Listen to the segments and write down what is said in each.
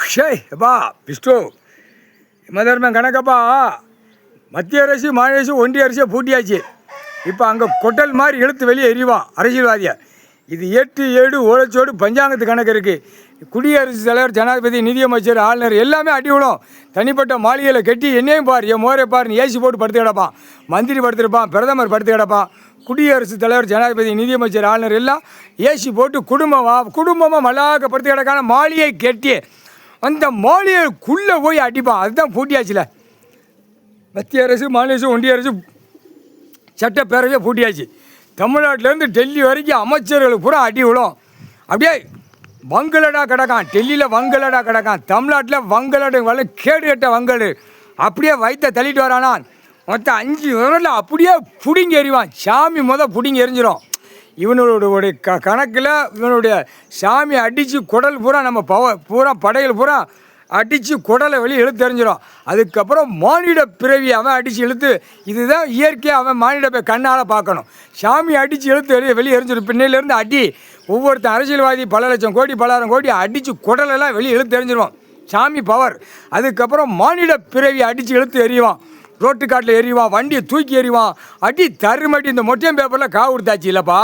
எப்பா விஷ்ணு மதர்மன் கணக்கப்பா மத்திய அரசு மாநில அரசு ஒன்றிய அரசே பூட்டியாச்சு. இப்போ அங்கே கொட்டல் மாதிரி இழுத்து வெளியே எறிவான் அரசியல்வாதியை. இது 8 7 ஓலச்சோடு பஞ்சாங்கத்து கணக்கு இருக்குது. குடியரசுத் தலைவர், ஜனாதிபதி, நிதியமைச்சர், ஆளுநர் எல்லாமே அடி விடும். தனிப்பட்ட மாளிகையில் கட்டி என்னையும் பார், என் மோரை பாருன்னு ஏசி போட்டு படுத்து கிடப்பான். மந்திரி படுத்துருப்பான், பிரதமர் படுத்து கிடப்பான். குடியரசுத் தலைவர், ஜனாதிபதி, நிதியமைச்சர், ஆளுநர் எல்லாம் ஏசி போட்டு குடும்பமாக மல்லாக்க படுத்து கிடக்கான மாளிகை கட்டி அந்த மாளிகைக்குள்ளே போய் அடிப்பான். அதுதான் பூட்டியாச்சுல. மத்திய அரசு, மாநில அரசு, ஒன்றிய அரசு சட்டப்பேரவையை பூட்டியாச்சு. தமிழ்நாட்டிலேருந்து டெல்லி வரைக்கும் அமைச்சர்களுக்கு பூரா அடி விடும். அப்படியே வங்கலடா கிடக்கான். டெல்லியில் வங்கலடா கிடக்கான். தமிழ்நாட்டில் வங்கலடு வல்ல கேடு கட்ட வங்கல் அப்படியே வயிற்ற தள்ளிட்டு வரானான். மொத்தம் 5 விரலில் அப்படியே பிடிங்கி எறிவான். சாமி பிடிங்கி எரிஞ்சிடும். இவனுடைய கணக்கில் இவனுடைய சாமி அடித்து குடல் பூரா நம்ம பூரா படையில் பூரா அடித்து குடலை வெளியே இழுத்து எறிஞ்சிடும். அதுக்கப்புறம் மானிட பிறவி அவன் அடித்து இழுத்து, இதுதான் இயற்கையாக அவன் மானிட கண்ணால் பார்க்கணும். சாமி அடித்து இழுத்து வெளியே எறிஞ்சிடும். பின்னிலேருந்து அடி ஒவ்வொருத்தன் அரசியல்வாதி பல லட்சம் கோடி பலாயிரம் கோடி அடித்து குடலெல்லாம் வெளியே இழுத்து எறிஞ்சிடுவான். சாமி பவர். அதுக்கப்புறம் மானிட பிறவி அடித்து இழுத்து எறிவான். ரோட்டு காட்டில் எறிவான், வண்டியை தூக்கி எறிவான். அடி தருமட்டி. இந்த மொட்டையம் பேப்பரில் காவு கொடுத்தாச்சு இல்லைப்பா.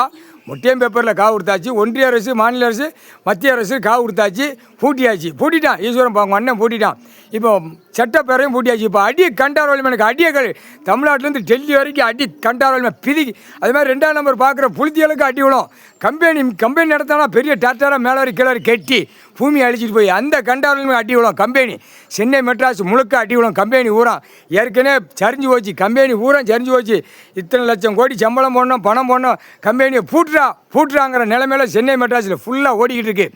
மொட்டையம் பேப்பரில் காவு கொடுத்தாச்சு. ஒன்றிய அரசு, மாநில அரசு, மத்திய அரசு காவு கொடுத்தாச்சு. பூட்டிட்டான். ஈஸ்வரன் அவங்க அண்ணன் பூட்டிட்டான். இப்போ சட்டப்பேரவையும் பூட்டியாச்சு. இப்போ அடி கண்டாரோலியம் எனக்கு அடியகள் தமிழ்நாட்டிலேருந்து டெல்லி வரைக்கும் அடி கண்டாரோலியம் பிதி. அது மாதிரி 2ஆம் நம்பர் பார்க்குற புளுத்திகளுக்கு அடி விடும். கம்பெனி நடத்தினா பெரிய டாக்டராக மேலே வரை கீழே கெட்டி பூமியை அழிச்சிட்டு போய் அந்த கண்டாரோலியம் அடி விடும். கம்பெனி சென்னை மெட்ராஸ் முழுக்க அடி விடும். கம்பெனி ஊரா ஏற்கனவே சரிஞ்சு போச்சு. கம்பெனி ஊரா சரிஞ்சு போச்சு. இத்தனை லட்சம் கோடி சம்பளம் போடணும், பணம் போடணும். கம்பெனியை பூட்டுறாங்கிற நிலைமையில சென்னை மெட்ராஸில் ஃபுல்லாக ஓடிக்கிட்டு இருக்கு.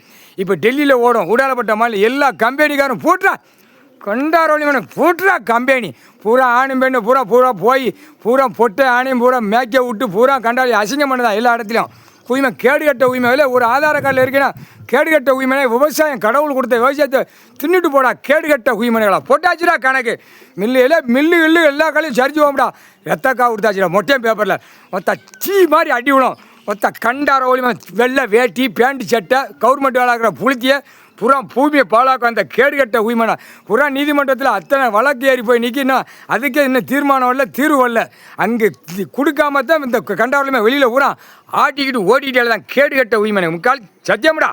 இப்போ டெல்லியில் ஓடும். ஊடாலப்பட்ட மாதிரி எல்லா கம்பெனிக்காரும் கண்டாரோலியம் பூட்டுறா. கம்பெனி பூரா ஆணும் பெண்ணு பூரா போய் பொட்டை ஆணையும் பூரா மேய்க்க விட்டு பூரா கண்டாளி அசிங்கம் பண்ணுதான் எல்லா இடத்துலையும். உரிமை கேடுகட்ட உரிமை இல்லை. ஒரு ஆதார கார்டில் இருக்குன்னா கேடுகட்ட உரிமையை விவசாயம் கடவுள் கொடுத்த விவசாயத்தை தின்னுட்டு போடா. கேடுகட்ட உரிமைகளா போட்டாச்சுடா கணக்கு. மில்லு எல்லா காலையும் சரிஞ்சு போகடா. ரத்தக்கா கொடுத்தாச்சுடா. மொட்டையும் பேப்பரில் மொத்த சீ மாதிரி அடி விடும். மொத்த கண்டாரோலியமாக வெள்ளை வேட்டி பேண்ட் சட்டை கவர்மெண்ட் வேலாக்கிற புளுத்தியை பூரா பூமியை பாலாக்கும். அந்த கேடுகட்ட உரிமைனா பூரா நீதிமன்றத்தில் அத்தனை வழக்கு ஏறி போய் நிற்கினா அதுக்கே இன்னும் தீர்மானம் வரல, தீர்வு வரல. அங்கே கொடுக்காம தான் இந்த கண்டாரோலியமாக வெளியில் பூரா ஆட்டிக்கிட்டு ஓடிக்கிட்டே தான் கேடுகட்ட உரிமை முக்கால் சத்தியம்டா.